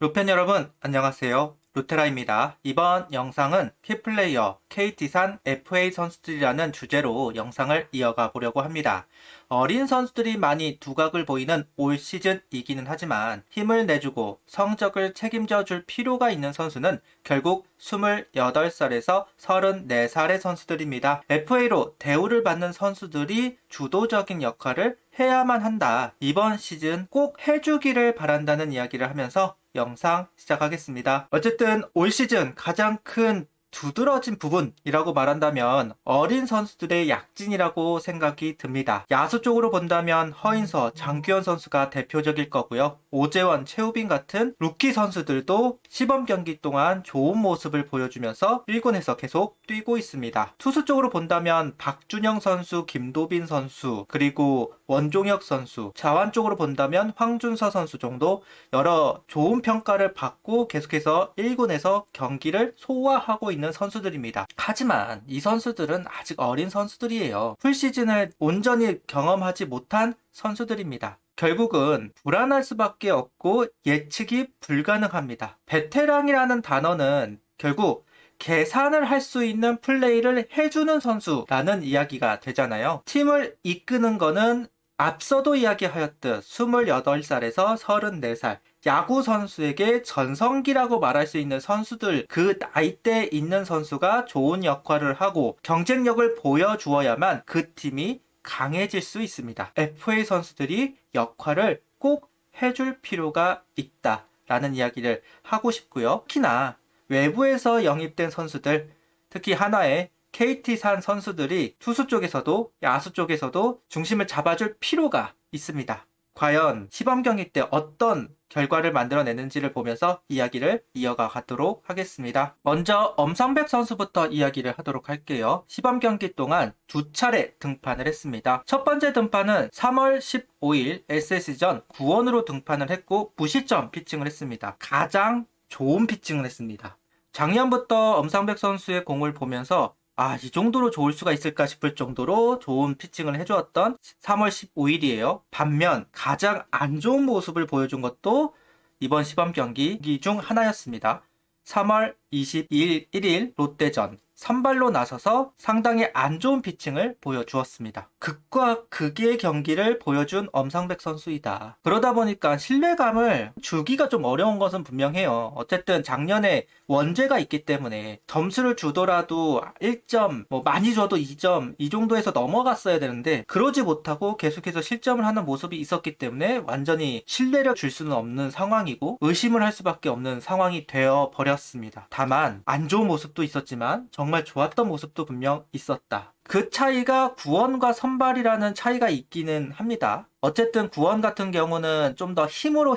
루펜 여러분, 안녕하세요. 루테라입니다. 이번 영상은 키플레이어 KT산 FA 선수들이라는 주제로 영상을 이어가 보려고 합니다. 어린 선수들이 많이 두각을 보이는 올 시즌이기는 하지만 힘을 내주고 성적을 책임져 줄 필요가 있는 선수는 결국 28살에서 34살의 선수들입니다. FA로 대우를 받는 선수들이 주도적인 역할을 해야만 한다. 이번 시즌 꼭 해주기를 바란다는 이야기를 하면서 영상 시작하겠습니다. 어쨌든 올 시즌 가장 큰 두드러진 부분이라고 말한다면 어린 선수들의 약진이라고 생각이 듭니다. 야수 쪽으로 본다면 허인서, 장규현 선수가 대표적일 거고요. 오재원, 최우빈 같은 루키 선수들도 시범 경기 동안 좋은 모습을 보여주면서 1군에서 계속 뛰고 있습니다. 투수 쪽으로 본다면 박준영 선수, 김도빈 선수, 그리고 원종혁 선수, 자완 쪽으로 본다면 황준서 선수 정도 여러 좋은 평가를 받고 계속해서 1군에서 경기를 소화하고 있는 선수들입니다. 하지만 이 선수들은 아직 어린 선수들이에요. 풀시즌을 온전히 경험하지 못한 선수들입니다. 결국은 불안할 수밖에 없고 예측이 불가능합니다. 베테랑이라는 단어는 결국 계산을 할 수 있는 플레이를 해주는 선수라는 이야기가 되잖아요. 팀을 이끄는 거는 앞서도 이야기하였듯 28살에서 34살 야구 선수에게 전성기라고 말할 수 있는 선수들, 그 나이대에 있는 선수가 좋은 역할을 하고 경쟁력을 보여주어야만 그 팀이 강해질 수 있습니다. FA 선수들이 역할을 꼭 해줄 필요가 있다라는 이야기를 하고 싶고요. 특히나 외부에서 영입된 선수들, 특히 하나의 KT산 선수들이 투수 쪽에서도 야수 쪽에서도 중심을 잡아줄 필요가 있습니다. 과연 시범 경기 때 어떤 결과를 만들어내는지를 보면서 이야기를 이어가 가도록 하겠습니다. 먼저 엄상백 선수부터 이야기를 하도록 할게요. 시범 경기 동안 두 차례 등판을 했습니다. 첫 번째 등판은 3월 15일 SS전 9원으로 등판을 했고 무실점 피칭을 했습니다. 가장 좋은 피칭을 했습니다. 작년부터 엄상백 선수의 공을 보면서 이 정도로 좋을 수가 있을까 싶을 정도로 좋은 피칭을 해주었던 3월 15일이에요. 반면 가장 안 좋은 모습을 보여준 것도 이번 시범 경기 중 하나였습니다. 3월 22일 1일 롯데전 선발로 나서서 상당히 안 좋은 피칭을 보여주었습니다. 극과 극의 경기를 보여준 엄상백 선수이다. 그러다 보니까 신뢰감을 주기가 좀 어려운 것은 분명해요. 어쨌든 작년에 원죄가 있기 때문에 점수를 주더라도 1점, 많이 줘도 2점 이 정도에서 넘어갔어야 되는데 그러지 못하고 계속해서 실점을 하는 모습이 있었기 때문에 완전히 신뢰를 줄 수는 없는 상황이고 의심을 할 수밖에 없는 상황이 되어 버렸습니다. 다만 안 좋은 모습도 있었지만 정말 좋았던 모습도 분명 있었다. 그 차이가 구원과 선발이라는 차이가 있기는 합니다. 어쨌든 구원 같은 경우는 좀 더 힘으로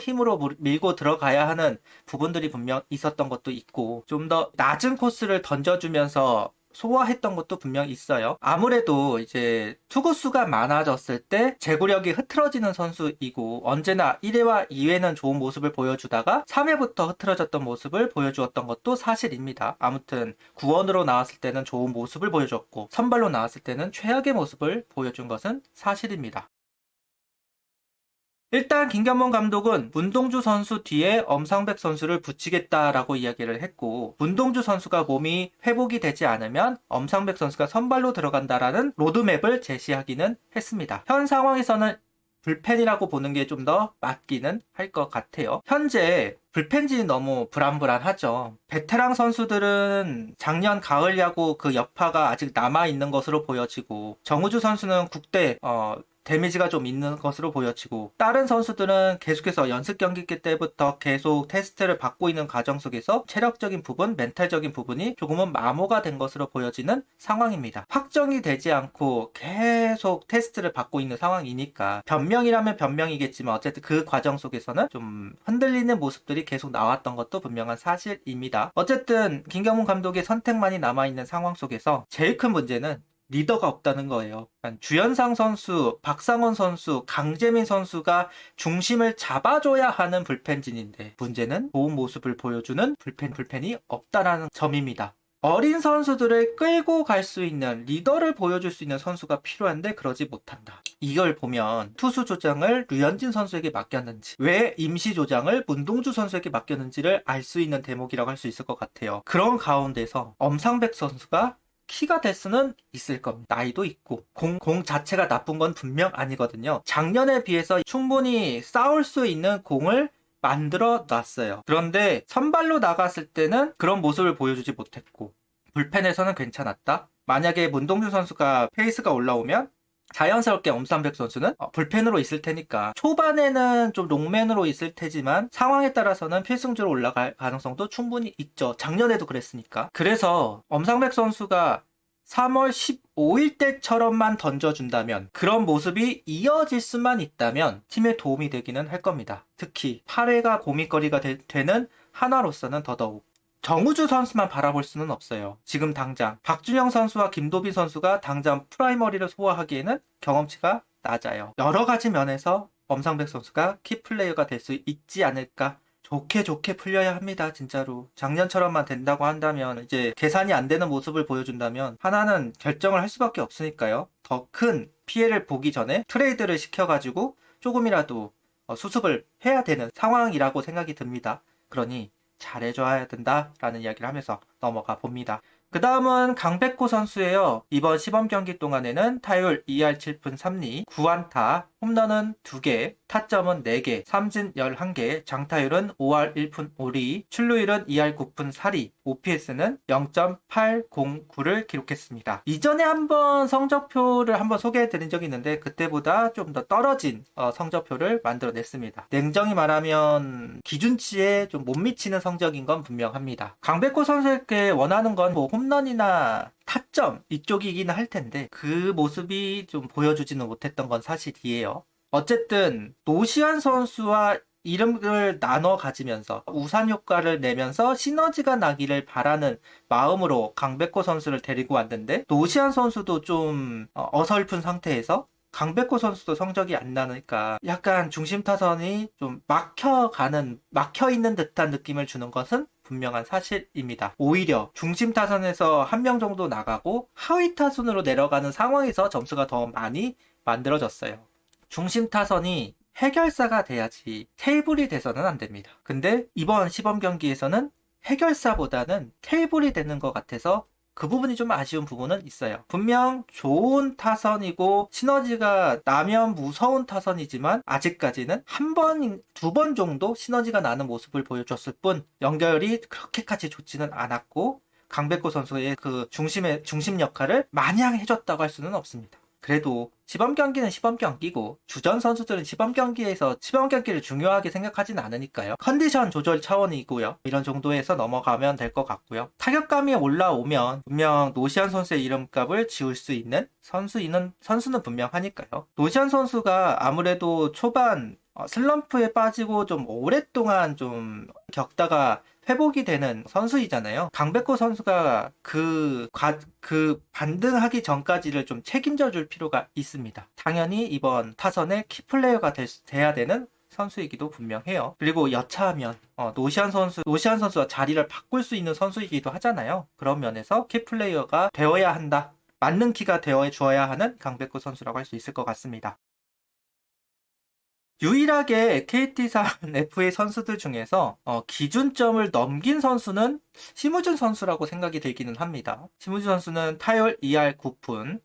밀고 들어가야 하는 부분들이 분명 있었던 것도 있고 좀 더 낮은 코스를 던져주면서 소화했던 것도 분명 있어요. 아무래도 이제 투구수가 많아졌을 때 제구력이 흐트러지는 선수이고 언제나 1회와 2회는 좋은 모습을 보여주다가 3회부터 흐트러졌던 모습을 보여주었던 것도 사실입니다. 아무튼 구원으로 나왔을 때는 좋은 모습을 보여줬고 선발로 나왔을 때는 최악의 모습을 보여준 것은 사실입니다. 일단 김경문 감독은 문동주 선수 뒤에 엄상백 선수를 붙이겠다라고 이야기를 했고 문동주 선수가 몸이 회복이 되지 않으면 엄상백 선수가 선발로 들어간다라는 로드맵을 제시하기는 했습니다. 현 상황에서는 불펜이라고 보는 게 좀 더 맞기는 할 것 같아요. 현재 불펜진이 너무 불안불안하죠. 베테랑 선수들은 작년 가을 야구 그 여파가 아직 남아있는 것으로 보여지고 정우주 선수는 국대 데미지가 좀 있는 것으로 보여지고 다른 선수들은 계속해서 연습 경기 때부터 계속 테스트를 받고 있는 과정 속에서 체력적인 부분, 멘탈적인 부분이 조금은 마모가 된 것으로 보여지는 상황입니다. 확정이 되지 않고 계속 테스트를 받고 있는 상황이니까 변명이라면 변명이겠지만 어쨌든 그 과정 속에서는 좀 흔들리는 모습들이 계속 나왔던 것도 분명한 사실입니다. 어쨌든 김경문 감독의 선택만이 남아있는 상황 속에서 제일 큰 문제는 리더가 없다는 거예요. 주연상 선수, 박상원 선수, 강재민 선수가 중심을 잡아줘야 하는 불펜진인데 문제는 좋은 모습을 보여주는 불펜이 없다라는 점입니다. 어린 선수들을 끌고 갈 수 있는 리더를 보여줄 수 있는 선수가 필요한데 그러지 못한다. 이걸 보면 투수 조장을 류현진 선수에게 맡겼는지, 왜 임시 조장을 문동주 선수에게 맡겼는지를 알 수 있는 대목이라고 할 수 있을 것 같아요. 그런 가운데서 엄상백 선수가 키가 될 수는 있을 겁니다. 나이도 있고 공 자체가 나쁜 건 분명 아니거든요. 작년에 비해서 충분히 싸울 수 있는 공을 만들어 놨어요. 그런데 선발로 나갔을 때는 그런 모습을 보여주지 못했고 불펜에서는 괜찮았다. 만약에 문동주 선수가 페이스가 올라오면 자연스럽게 엄삼백 선수는 불펜으로 있을 테니까 초반에는 좀 롱맨으로 있을 테지만 상황에 따라서는 필승조로 올라갈 가능성도 충분히 있죠. 작년에도 그랬으니까. 그래서 엄상백 선수가 3월 15일 때처럼만 던져준다면, 그런 모습이 이어질 수만 있다면 팀에 도움이 되기는 할 겁니다. 특히 8회가 고민거리가 되는 한화로서는 더더욱. 정우주 선수만 바라볼 수는 없어요. 지금 당장 박준영 선수와 김도빈 선수가 당장 프라이머리를 소화하기에는 경험치가 낮아요. 여러 가지 면에서 엄상백 선수가 키플레이어가 될 수 있지 않을까. 좋게 풀려야 합니다. 진짜로. 작년처럼만 된다고 한다면, 이제 계산이 안 되는 모습을 보여준다면 하나는 결정을 할 수밖에 없으니까요. 더 큰 피해를 보기 전에 트레이드를 시켜가지고 조금이라도 수습을 해야 되는 상황이라고 생각이 듭니다. 그러니 잘해줘야 된다라는 이야기를 하면서 넘어가 봅니다. 그 다음은 강백호 선수예요. 이번 시범 경기 동안에는 타율 2할 7푼 3리, 9안타, 홈런은 2개, 타점은 4개, 삼진 11개, 장타율은 5할 1푼 5리, 출루율은 2할 9푼 4리, OPS는 0.809를 기록했습니다. 이전에 한번 성적표를 한번 소개해드린 적이 있는데 그때보다 좀 더 떨어진 성적표를 만들어냈습니다. 냉정히 말하면 기준치에 좀 못 미치는 성적인 건 분명합니다. 강백호 선수에게 원하는 건 뭐 홈런이나 타점 이쪽이긴 할 텐데 그 모습이 좀 보여주지는 못했던 건 사실이에요. 어쨌든 노시안 선수와 이름을 나눠 가지면서 우산 효과를 내면서 시너지가 나기를 바라는 마음으로 강백호 선수를 데리고 왔는데, 노시안 선수도 좀 어설픈 상태에서 강백호 선수도 성적이 안 나니까 약간 중심 타선이 좀 막혀있는 듯한 느낌을 주는 것은 분명한 사실입니다. 오히려 중심 타선에서 한 명 정도 나가고 하위 타선으로 내려가는 상황에서 점수가 더 많이 만들어졌어요. 중심 타선이 해결사가 돼야지 테이블이 돼서는 안 됩니다. 근데 이번 시범 경기에서는 해결사보다는 테이블이 되는 것 같아서 그 부분이 좀 아쉬운 부분은 있어요. 분명 좋은 타선이고 시너지가 나면 무서운 타선이지만 아직까지는 한 번, 두 번 정도 시너지가 나는 모습을 보여줬을 뿐 연결이 그렇게까지 좋지는 않았고 강백호 선수의 그 중심 역할을 마냥 해줬다고 할 수는 없습니다. 그래도 시범 경기는 시범 경기고 주전 선수들은 시범 경기에서 시범 경기를 중요하게 생각하지는 않으니까요. 컨디션 조절 차원이고요. 이런 정도에서 넘어가면 될 것 같고요. 타격감이 올라오면 분명 노시안 선수의 이름값을 지울 수 있는 선수는 분명하니까요. 노시안 선수가 아무래도 초반 슬럼프에 빠지고 좀 오랫동안 좀 겪다가 회복이 되는 선수이잖아요. 강백호 선수가 그 반등하기 전까지를 좀 책임져 줄 필요가 있습니다. 당연히 이번 타선의 키플레이어가 돼야 되는 선수이기도 분명해요. 그리고 여차하면 노시안 선수와 자리를 바꿀 수 있는 선수이기도 하잖아요. 그런 면에서 키플레이어가 되어야 한다. 맞는 키가 되어 주어야 하는 강백호 선수라고 할 수 있을 것 같습니다. 유일하게 KT산 FA 선수들 중에서 기준점을 넘긴 선수는 심우준 선수라고 생각이 들기는 합니다. 심우준 선수는 타율 2할 9푼,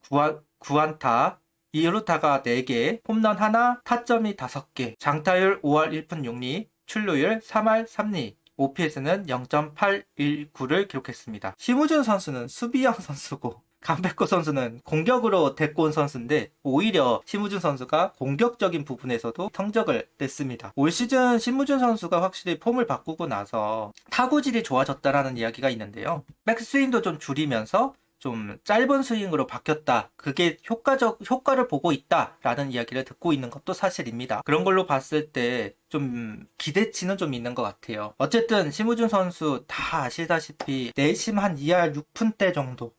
9안타, 2루타가 4개, 홈런 1, 타점이 5개, 장타율 5할 1푼 6리, 출루율 3할 3리, OPS는 0.819를 기록했습니다. 심우준 선수는 수비형 선수고 강백호 선수는 공격으로 데리고 온 선수인데 오히려 심우준 선수가 공격적인 부분에서도 성적을 냈습니다. 올 시즌 심우준 선수가 확실히 폼을 바꾸고 나서 타구질이 좋아졌다라는 이야기가 있는데요. 백스윙도 좀 줄이면서 좀 짧은 스윙으로 바뀌었다. 그게 효과를 보고 있다라는 이야기를 듣고 있는 것도 사실입니다. 그런 걸로 봤을 때 좀 기대치는 좀 있는 것 같아요. 어쨌든 심우준 선수 다 아시다시피 내심 한 2할 6푼대 정도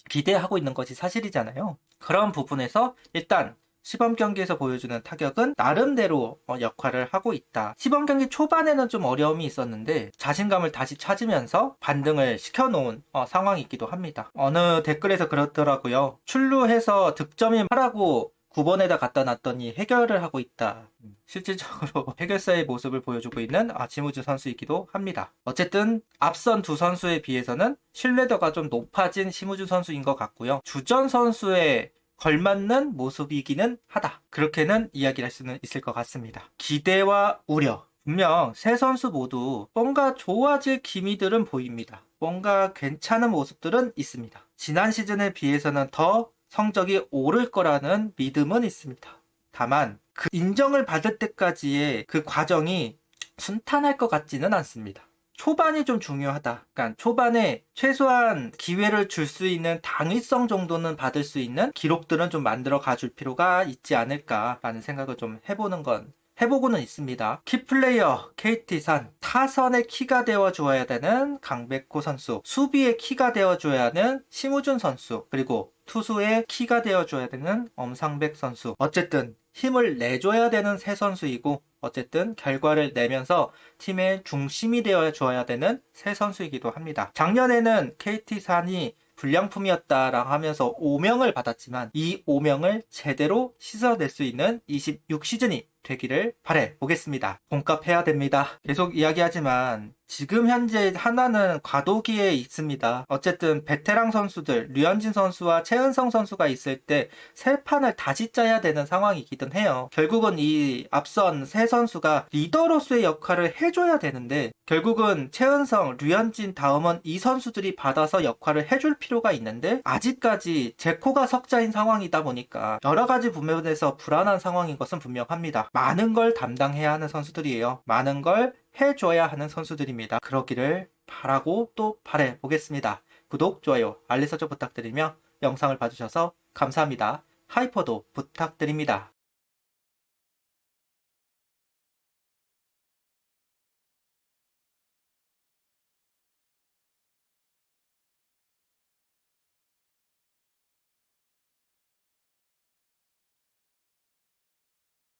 기대하고 있는 것이 사실이잖아요. 그런 부분에서 일단 시범 경기에서 보여주는 타격은 나름대로 역할을 하고 있다. 시범 경기 초반에는 좀 어려움이 있었는데 자신감을 다시 찾으면서 반등을 시켜놓은 상황이기도 합니다. 어느 댓글에서 그렇더라고요. 출루해서 득점이 하라고 9번에다 갖다 놨더니 해결을 하고 있다. 실질적으로 해결사의 모습을 보여주고 있는 지무준 선수이기도 합니다. 어쨌든 앞선 두 선수에 비해서는 신뢰도가 좀 높아진 심우준 선수인 것 같고요. 주전 선수의 걸맞는 모습이기는 하다. 그렇게는 이야기를 할 수는 있을 것 같습니다. 기대와 우려. 분명 세 선수 모두 뭔가 좋아질 기미들은 보입니다. 뭔가 괜찮은 모습들은 있습니다. 지난 시즌에 비해서는 더 성적이 오를 거라는 믿음은 있습니다. 다만 그 인정을 받을 때까지의 그 과정이 순탄할 것 같지는 않습니다. 초반이 좀 중요하다. 그러니까 초반에 최소한 기회를 줄 수 있는 당위성 정도는 받을 수 있는 기록들은 좀 만들어 가줄 필요가 있지 않을까라는 생각을 좀 해보고는 있습니다. 키플레이어 KT산 타선의 키가 되어줘야 되는 강백호 선수, 수비의 키가 되어줘야 하는 심우준 선수, 그리고 투수의 키가 되어줘야 되는 엄상백 선수. 어쨌든 힘을 내줘야 되는 세 선수이고 어쨌든 결과를 내면서 팀의 중심이 되어줘야 되는 세 선수이기도 합니다. 작년에는 KT산이 불량품이었다라고 하면서 오명을 받았지만 이 오명을 제대로 씻어낼 수 있는 26시즌이 되기를 바라보겠습니다. 몸값 해야 됩니다. 계속 이야기하지만 지금 현재 하나는 과도기에 있습니다. 어쨌든 베테랑 선수들 류현진 선수와 최은성 선수가 있을 때 세 판을 다시 짜야 되는 상황이기는 해요. 결국은 이 앞선 세 선수가 리더로서의 역할을 해줘야 되는데 결국은 최은성, 류현진 다음은 이 선수들이 받아서 역할을 해줄 필요가 있는데 아직까지 제코가 석자인 상황이다 보니까 여러 가지 부분에서 불안한 상황인 것은 분명합니다. 많은 걸 담당해야 하는 선수들이에요. 많은 걸 해줘야 하는 선수들입니다. 그러기를 바라고 또 바라보겠습니다. 구독, 좋아요, 알림 설정 부탁드리며 영상을 봐주셔서 감사합니다. 하이퍼도 부탁드립니다.